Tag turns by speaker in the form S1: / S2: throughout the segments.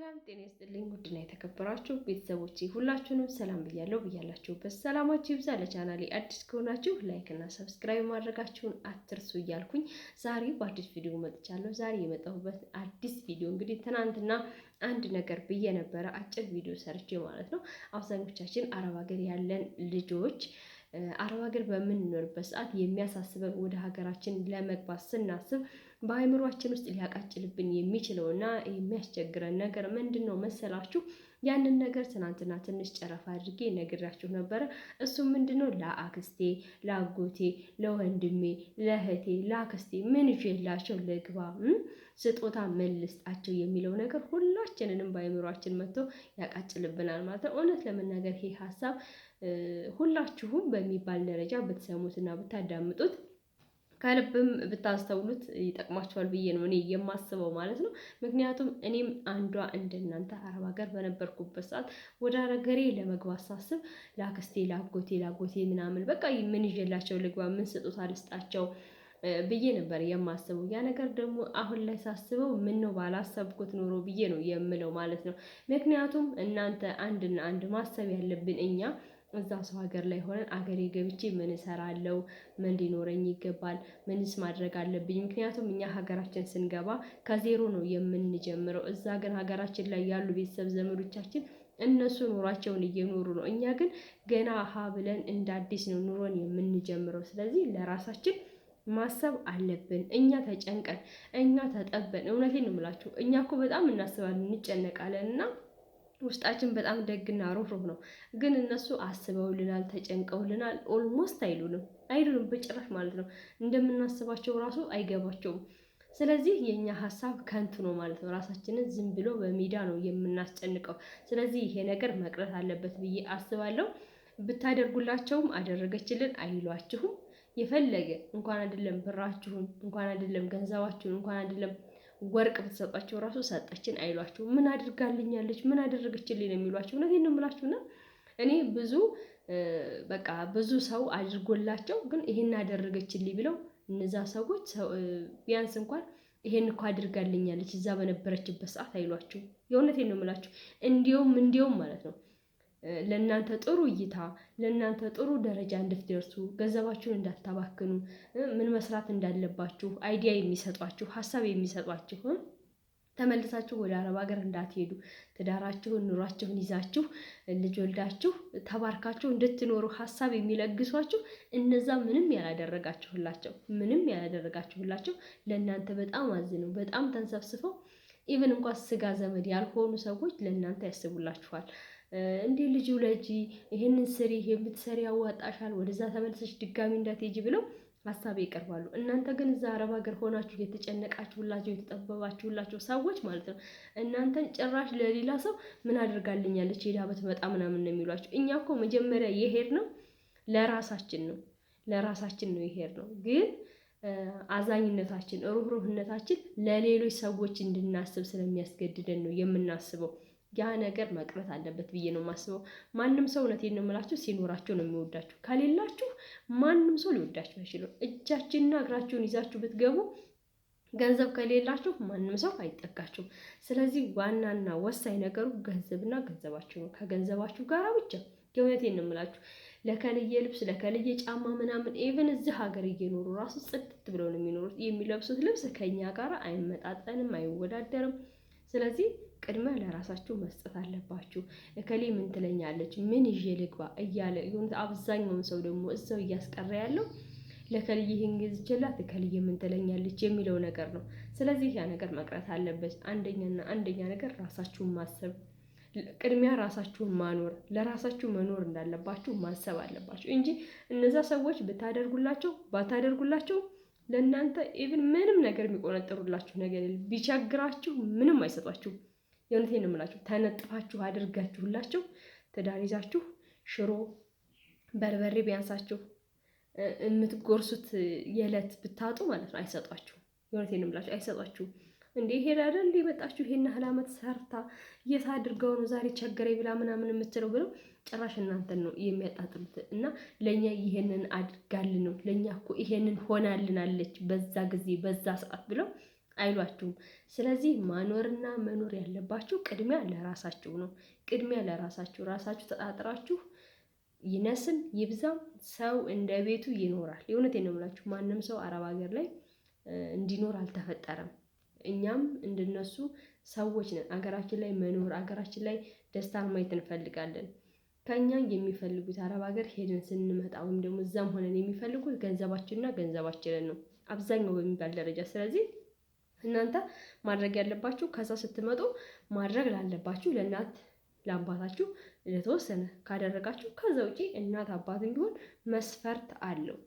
S1: ሰላም ጤና ይስጥልኝ ውድና የተከበራችሁ ቤተሰቦቼ ሁላችሁንም ሰላም ብያለሁ። ብያላችሁበት ሰላማችሁ ይብዛ። ለቻናሌ አዲስ ከሆናችሁ ላይክ እና ሰብስክራይብ ማድረጋችሁን አትርሱ እያልኩኝ ዛሬ በአዲስ ቪዲዮ መጥቻለሁ። ዛሬ የመጣሁበት አዲስ ቪዲዮ እንግዲህ ትናንትና አንድ ነገር ብዬ ነበረ፣ አጭር ቪዲዮ ሰርቼ ማለት ነው። አብዛኞቻችን አረብ ሀገር ያለን ልጆች አረብ ሀገር በምንኖርበት ሰዓት የሚያሳስበን ወደ ሀገራችን ለመግባት ስናስብ በአእምሯችን ውስጥ ሊያቃጭልብን የሚችለውና የሚያስቸግረን ነገር ምንድን ነው መሰላችሁ? ያንን ነገር ትናንትና ትንሽ ጨረፋ አድርጌ ነግራችሁ ነበረ። እሱም ምንድነው ለአክስቴ፣ ለአጎቴ፣ ለወንድሜ፣ ለእህቴ፣ ለአክስቴ ምን ይዤላቸው ልግባ፣ ስጦታ ምን ልስጣቸው የሚለው ነገር ሁላችንንም በአእምሯችን መጥቶ ያቃጭልብናል ማለት ነው። እውነት ለመናገር ይሄ ሀሳብ ሁላችሁም በሚባል ደረጃ ብትሰሙትና ብታዳምጡት ከልብም ብታስተውሉት ይጠቅማቸዋል ብዬ ነው እኔ የማስበው ማለት ነው። ምክንያቱም እኔም አንዷ እንደናንተ አረብ ሀገር በነበርኩበት ሰዓት ወደ ሀገሬ ለመግባት ሳስብ ለአክስቴ፣ ላጎቴ ምናምን በቃ ምን ይዤላቸው ልግባ፣ ምን ስጦታ ልስጣቸው ብዬ ነበር የማስበው። ያ ነገር ደግሞ አሁን ላይ ሳስበው ምን ነው ባላሰብኩት ኖሮ ብዬ ነው የምለው ማለት ነው። ምክንያቱም እናንተ አንድና አንድ ማሰብ ያለብን እኛ እዛ ሰው ሀገር ላይ ሆነን አገሬ ገብቼ ምን እሰራለሁ፣ ምን ሊኖረኝ ይገባል፣ ምንስ ማድረግ አለብኝ። ምክንያቱም እኛ ሀገራችን ስንገባ ከዜሮ ነው የምንጀምረው። እዛ ግን ሀገራችን ላይ ያሉ ቤተሰብ ዘመዶቻችን እነሱ ኑሯቸውን እየኖሩ ነው። እኛ ግን ገና ሀ ብለን እንደ አዲስ ነው ኑሮን የምንጀምረው። ስለዚህ ለራሳችን ማሰብ አለብን። እኛ ተጨንቀን እኛ ተጠበን፣ እውነቴን ነው የምላችሁ። እኛ እኮ በጣም እናስባለን፣ እንጨነቃለን እና ውስጣችን በጣም ደግና ሩህሩህ ነው። ግን እነሱ አስበውልናል፣ ተጨንቀውልናል ኦልሞስት አይሉንም በጭራሽ ማለት ነው። እንደምናስባቸው ራሱ አይገባቸውም። ስለዚህ የኛ ሀሳብ ከንቱ ነው ማለት ነው። ራሳችንን ዝም ብሎ በሜዳ ነው የምናስጨንቀው። ስለዚህ ይሄ ነገር መቅረት አለበት ብዬ አስባለሁ። ብታደርጉላቸውም አደረገችልን አይሏችሁም። የፈለገ እንኳን አይደለም ብራችሁን፣ እንኳን አይደለም ገንዘባችሁን፣ እንኳን አይደለም ወርቅ ብትሰጧቸው ራሱ ሰጠችን አይሏችሁ። ምን አድርጋልኛለች፣ ምን አደረገችልኝ ነው የሚሏችሁ። እውነቴን ነው የምላችሁና እኔ ብዙ ሰው አድርጎላቸው ግን ይሄን አደረገችልኝ ብለው እነዛ ሰዎች ቢያንስ እንኳን ይሄን እኮ አድርጋልኛለች እዛ በነበረችበት ሰዓት አይሏችሁ። የእውነቴን ነው የምላችሁ። እንዲያውም ማለት ነው ለእናንተ ጥሩ እይታ፣ ለእናንተ ጥሩ ደረጃ እንድትደርሱ፣ ገንዘባችሁን እንዳታባክኑ፣ ምን መስራት እንዳለባችሁ አይዲያ የሚሰጧችሁ፣ ሀሳብ የሚሰጧችሁ፣ ተመልሳችሁ ወደ አረብ ሀገር እንዳትሄዱ፣ ትዳራችሁን ኑሯችሁን ይዛችሁ ልጅ ወልዳችሁ ተባርካችሁ እንድትኖሩ ሀሳብ የሚለግሷችሁ እነዛ ምንም ያላደረጋችሁላቸው ለእናንተ በጣም አዝነው በጣም ተንሰፍስፈው ኢቭን እንኳን ስጋ ዘመድ ያልሆኑ ሰዎች ለእናንተ ያስቡላችኋል። እንዴ ልጅ ውለጂ፣ ይሄንን ስሪ፣ ይሄን ብትሰሪ ያዋጣሻል፣ ወደዛ ተመልሰሽ ድጋሚ እንዳትሄጂ ብለው ሀሳብ ይቀርባሉ። እናንተ ግን እዛ አረብ ሀገር ሆናችሁ የተጨነቃችሁላቸው የተጠበባችሁላቸው ሰዎች ማለት ነው እናንተን ጭራሽ ለሌላ ሰው ምን አድርጋልኛለች ሄዳ ብትመጣ ምናምን ነው የሚሏቸው። እኛ እኮ መጀመሪያ የሄድነው ለራሳችን ነው የሄድነው። ግን አዛኝነታችን፣ ሩህሩህነታችን ለሌሎች ሰዎች እንድናስብ ስለሚያስገድደን ነው የምናስበው። ያ ነገር መቅረት አለበት ብዬ ነው የማስበው። ማንም ሰው እውነቴን ነው የምላችሁ ሲኖራችሁ ነው የሚወዳችሁ። ከሌላችሁ ማንም ሰው ሊወዳችሁ አይችልም። እጃችንና እግራችሁን ይዛችሁ ብትገቡ ገንዘብ ከሌላችሁ ማንም ሰው አይጠጋችሁም። ስለዚህ ዋናና ወሳኝ ነገሩ ገንዘብና ገንዘባችሁ ነው። ከገንዘባችሁ ጋር ብቻ የእውነቴን ነው የምላችሁ ለከልየ ልብስ፣ ለከልየ ጫማ ምናምን ኢቭን እዚህ ሀገር እየኖሩ ራሱ ጽድት ብለው ነው የሚኖሩት። የሚለብሱት ልብስ ከኛ ጋር አይመጣጠንም፣ አይወዳደርም። ስለዚህ ቅድሚያ ለራሳችሁ መስጠት አለባችሁ። እከሌ ምን ትለኛለች፣ ምን ይዤ ልግባ እያለ አብዛኛውን ሰው ደግሞ እዛው እያስቀረ ያለው ለከልዬ ይሄን ገዝቼላት እከልዬ ምን ትለኛለች የሚለው ነገር ነው። ስለዚህ ያ ነገር መቅረት አለበት። አንደኛ ነገር ራሳችሁን ማሰብ፣ ቅድሚያ ራሳችሁን ማኖር፣ ለራሳችሁ መኖር እንዳለባችሁ ማሰብ አለባችሁ እንጂ እነዛ ሰዎች ብታደርጉላቸው ባታደርጉላቸው ለእናንተ ኢቭን ምንም ነገር የሚቆነጥሩላችሁ ነገር የለም። ቢቸግራችሁ ምንም አይሰጧችሁ። የእውነቴን ነው የምላችሁ። ተነጥፋችሁ አድርጋችሁላቸው ትዳር ይዛችሁ ሽሮ በርበሬ ቢያንሳችሁ የምትጎርሱት የዕለት ብታጡ ማለት ነው አይሰጧችሁም። የእውነቴን ነው የምላችሁ አይሰጧችሁም። እንዴ ሄዳ አይደል እንዴ መጣችሁ ይሄን ያህል ዓመት ሰርታ የት አድርገው ነው ዛሬ ቸገረኝ ብላ ምናምን የምትለው ብለው ጭራሽ እናንተን ነው የሚያጣጥሉት። እና ለኛ ይሄንን አድርጋልን ነው ለኛ እኮ ይሄንን ሆናልናለች በዛ ጊዜ በዛ ሰዓት ብለው አይሏችሁም። ስለዚህ ማኖርና መኖር ያለባችሁ ቅድሚያ ለራሳችሁ ነው። ቅድሚያ ለራሳችሁ ራሳችሁ ተጣጥራችሁ ይነስም ይብዛም ሰው እንደ ቤቱ ይኖራል። የእውነቴን ነው የምላችሁ። ማንም ሰው አረብ ሀገር ላይ እንዲኖር አልተፈጠረም። እኛም እንደነሱ ሰዎች ነን። አገራችን ላይ መኖር አገራችን ላይ ደስታን ማየት እንፈልጋለን። ከኛ የሚፈልጉት አረብ ሀገር ሄደን ስንመጣ ወይም ደግሞ እዛም ሆነን የሚፈልጉት ገንዘባችንና ገንዘባችንን ነው አብዛኛው በሚባል ደረጃ። ስለዚህ እናንተ ማድረግ ያለባችሁ ከዛ ስትመጡ ማድረግ ላለባችሁ ለእናት ለአባታችሁ ለተወሰነ ካደረጋችሁ፣ ከዛ ውጪ እናት አባትም ቢሆን መስፈርት አለው።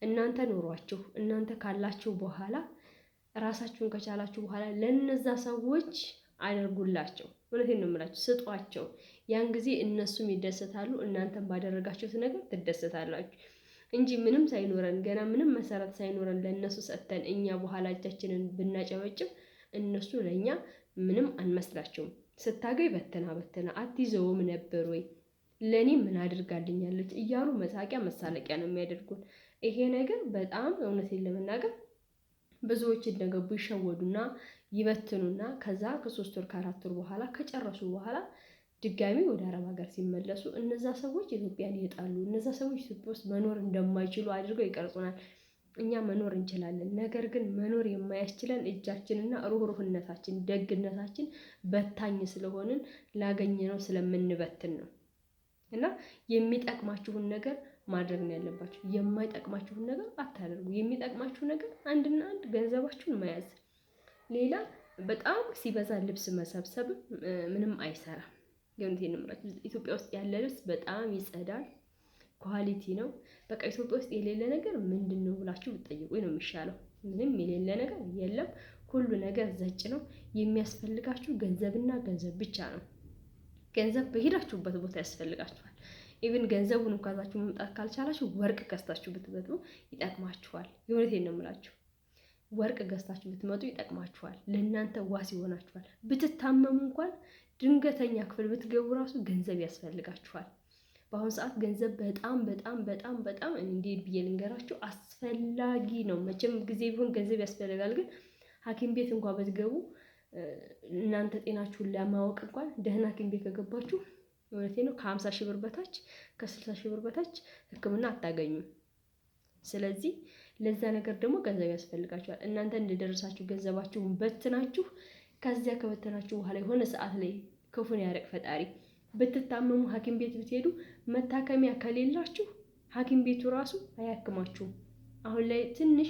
S1: እናንተ ኖሯችሁ እናንተ ካላችሁ በኋላ ራሳችሁን ከቻላችሁ በኋላ ለነዛ ሰዎች አድርጉላቸው። እውነቴን ነው የምላችሁ፣ ስጧቸው። ያን ጊዜ እነሱም ይደሰታሉ፣ እናንተም ባደረጋችሁት ነገር ትደሰታላችሁ እንጂ ምንም ሳይኖረን ገና ምንም መሰረት ሳይኖረን ለእነሱ ሰጥተን እኛ በኋላ እጃችንን ብናጨበጭብ እነሱ ለእኛ ምንም አንመስላቸውም። ስታገኝ በትና አትይዘውም ነበር ወይ ለእኔ ምን አድርጋልኛለች እያሉ መሳቂያ መሳለቂያ ነው የሚያደርጉን። ይሄ ነገር በጣም እውነቴን ለመናገር ብዙዎች እንደገቡ ይሸወዱና ይበትኑና ከዛ ከ3 ወር ከ4 ወር በኋላ ከጨረሱ በኋላ ድጋሚ ወደ አረብ ሀገር ሲመለሱ እነዛ ሰዎች ኢትዮጵያን ይጣሉ። እነዛ ሰዎች ኢትዮጵያ ውስጥ መኖር እንደማይችሉ አድርገው ይቀርጹናል። እኛ መኖር እንችላለን። ነገር ግን መኖር የማያስችለን እጃችንና ሩህሩህነታችን፣ ደግነታችን በታኝ ስለሆንን ላገኘነው ስለምንበትን ነው። እና የሚጠቅማችሁን ነገር ማድረግ ነው ያለባችሁ። የማይጠቅማችሁን ነገር አታደርጉ። የሚጠቅማችሁ ነገር አንድና አንድ ገንዘባችሁን መያዝ። ሌላ በጣም ሲበዛ ልብስ መሰብሰብ ምንም አይሰራም። የእውነቴን ነው የምላችሁ። ኢትዮጵያ ውስጥ ያለ ልብስ በጣም ይጸዳል፣ ኳሊቲ ነው። በቃ ኢትዮጵያ ውስጥ የሌለ ነገር ምንድን ነው ብላችሁ ብትጠይቁኝ ነው የሚሻለው። ምንም የሌለ ነገር የለም። ሁሉ ነገር ዘጭ ነው። የሚያስፈልጋችሁ ገንዘብና ገንዘብ ብቻ ነው። ገንዘብ በሄዳችሁበት ቦታ ያስፈልጋችኋል። ኢቭን ገንዘቡን እንኳዛችሁ መምጣት ካልቻላችሁ ወርቅ ገዝታችሁ ብትመጡ ይጠቅማችኋል። የእውነቴን ነው የምላችሁ። ወርቅ ገዝታችሁ ብትመጡ ይጠቅማችኋል። ለእናንተ ዋስ ይሆናችኋል። ብትታመሙ እንኳን ድንገተኛ ክፍል ብትገቡ ራሱ ገንዘብ ያስፈልጋችኋል። በአሁኑ ሰዓት ገንዘብ በጣም በጣም በጣም በጣም እንዴት ብዬ ልንገራችሁ አስፈላጊ ነው። መቼም ጊዜ ቢሆን ገንዘብ ያስፈልጋል። ግን ሐኪም ቤት እንኳን ብትገቡ እናንተ ጤናችሁን ለማወቅ እንኳን ደህና ሐኪም ቤት ከገባችሁ እውነቴ ነው ከ50 ሺህ ብር በታች ከ60 ሺህ ብር በታች ሕክምና አታገኙም። ስለዚህ ለዛ ነገር ደግሞ ገንዘብ ያስፈልጋችኋል። እናንተ እንደደረሳችሁ ገንዘባችሁን በትናችሁ ከዚያ ከበተናችሁ በኋላ የሆነ ሰዓት ላይ ክፉን ያርቅ ፈጣሪ ብትታመሙ ሐኪም ቤት ብትሄዱ መታከሚያ ከሌላችሁ ሐኪም ቤቱ ራሱ አያክማችሁም። አሁን ላይ ትንሽ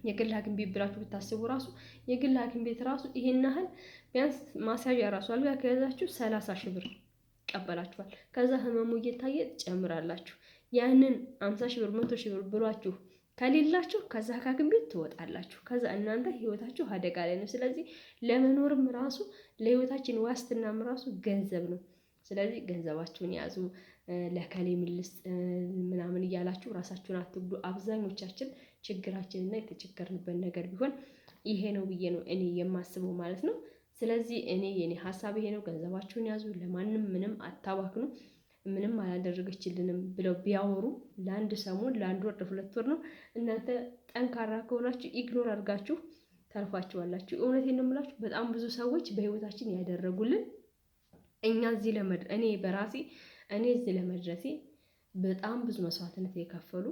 S1: የግል ሐኪም ቤት ብላችሁ ብታስቡ ራሱ የግል ሐኪም ቤት ራሱ ይሄን ያህል ቢያንስ ማሳጅ ራሱ አልጋ ከያዛችሁ 30 ሺህ ብር ይቀበላችኋል። ከዛ ህመሙ እየታየ ትጨምራላችሁ። ያንን 50 ሺህ ብር 100 ሺህ ብር ብሏችሁ ከሌላችሁ ከዛ ሐኪም ቤት ትወጣላችሁ። ከዛ እናንተ ህይወታችሁ አደጋ ላይ ነው። ስለዚህ ለመኖርም ራሱ ለህይወታችን ዋስትናም ራሱ ገንዘብ ነው። ስለዚህ ገንዘባችሁን ያዙ። ለከሌ ምልስ ምናምን እያላችሁ ራሳችሁን አትጉዱ። አብዛኞቻችን ችግራችንና የተቸገርንበት ነገር ቢሆን ይሄ ነው ብዬ ነው እኔ የማስበው ማለት ነው። ስለዚህ የኔ ሀሳብ ይሄ ነው። ገንዘባችሁን ያዙ። ለማንም ምንም አታባክኑ። ምንም አላደረገችልንም ብለው ቢያወሩ ለአንድ ሰሞን ለአንድ ወር ለሁለት ወር ነው። እናንተ ጠንካራ ከሆናችሁ ኢግኖር አድርጋችሁ ታልፏችኋላችሁ። እውነቴን ነው የምላችሁ። በጣም ብዙ ሰዎች በህይወታችን ያደረጉልን እኛ እዚህ እኔ እዚህ ለመድረሴ በጣም ብዙ መስዋዕትነት የከፈሉ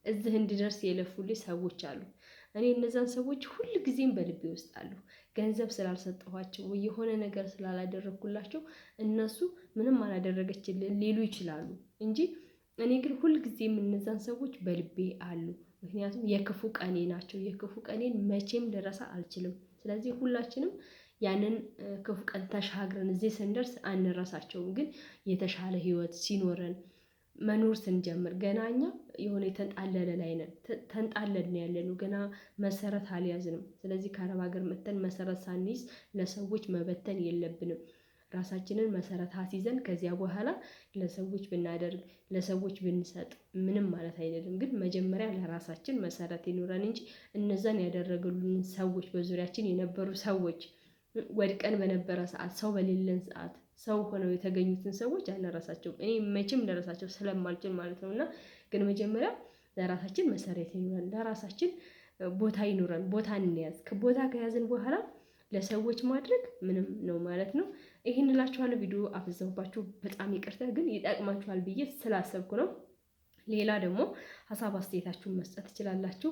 S1: እዚህ እንድደርስ የለፉልኝ ሰዎች አሉ። እኔ እነዛን ሰዎች ሁል ጊዜም በልቤ ውስጥ አሉ። ገንዘብ ስላልሰጠኋቸው ወይ የሆነ ነገር ስላላደረግኩላቸው እነሱ ምንም አላደረገችልን ሊሉ ይችላሉ እንጂ እኔ ግን ሁል ጊዜም እነዛን ሰዎች በልቤ አሉ። ምክንያቱም የክፉ ቀኔ ናቸው። የክፉ ቀኔን መቼም ልረሳ አልችልም። ስለዚህ ሁላችንም ያንን ክፉ ቀን ተሻግረን እዚህ ስንደርስ አንረሳቸውም። ግን የተሻለ ህይወት ሲኖረን መኖር ስንጀምር ገና እኛ የሆነ የተንጣለለ ላይ ነን። ተንጣለን ያለነው ገና መሰረት አልያዝንም። ስለዚህ ከአረብ ሀገር መተን መሰረት ሳንይዝ ለሰዎች መበተን የለብንም። ራሳችንን መሰረት አስይዘን ከዚያ በኋላ ለሰዎች ብናደርግ ለሰዎች ብንሰጥ ምንም ማለት አይደለም። ግን መጀመሪያ ለራሳችን መሰረት ይኖረን እንጂ እነዛን ያደረጉልን ሰዎች በዙሪያችን የነበሩ ሰዎች ወድቀን በነበረ ሰዓት ሰው በሌለን ሰዓት ሰው ሆነው የተገኙትን ሰዎች አንረሳቸውም። እኔ መቼም ልረሳቸው ስለማልችል ማለት ነው። እና ግን መጀመሪያ ለራሳችን መሰረት ይኖረን ለራሳችን ቦታ ይኑረን፣ ቦታ እንያዝ። ከቦታ ከያዝን በኋላ ለሰዎች ማድረግ ምንም ነው ማለት ነው። ይህን እላችኋለሁ። ቪዲዮ አበዛሁባችሁ፣ በጣም ይቅርታ፣ ግን ይጠቅማችኋል ብዬ ስላሰብኩ ነው። ሌላ ደግሞ ሀሳብ አስተያየታችሁን መስጠት ትችላላችሁ።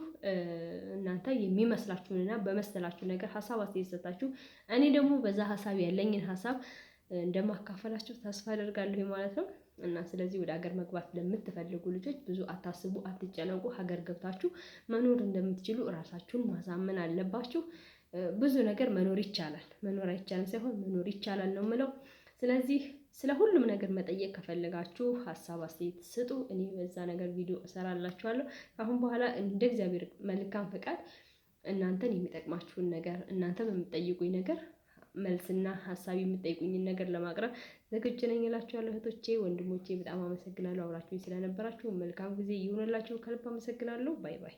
S1: እናንተ የሚመስላችሁንና በመሰላችሁ ነገር ሀሳብ አስተያየት ሰጣችሁ፣ እኔ ደግሞ በዛ ሀሳብ ያለኝን ሀሳብ እንደማካፈላችሁ ተስፋ አደርጋለሁ ማለት ነው። እና ስለዚህ ወደ ሀገር መግባት ለምትፈልጉ ልጆች ብዙ አታስቡ፣ አትጨነቁ። ሀገር ገብታችሁ መኖር እንደምትችሉ እራሳችሁን ማሳመን አለባችሁ። ብዙ ነገር መኖር ይቻላል፣ መኖር አይቻልም ሳይሆን መኖር ይቻላል ነው የምለው። ስለዚህ ስለ ሁሉም ነገር መጠየቅ ከፈለጋችሁ ሀሳብ አስተያየት ስጡ። እኔ በዛ ነገር ቪዲዮ እሰራላችኋለሁ። ከአሁን በኋላ እንደ እግዚአብሔር መልካም ፈቃድ እናንተን የሚጠቅማችሁን ነገር እናንተ በምትጠይቁኝ ነገር መልስና ሀሳብ የምትጠይቁኝን ነገር ለማቅረብ ዝግጁ ነኝ እላችኋለሁ። እህቶቼ ወንድሞቼ፣ በጣም አመሰግናለሁ አብራችሁኝ ስለነበራችሁ። መልካም ጊዜ ይሁንላችሁ። ከልብ አመሰግናለሁ። ባይ ባይ።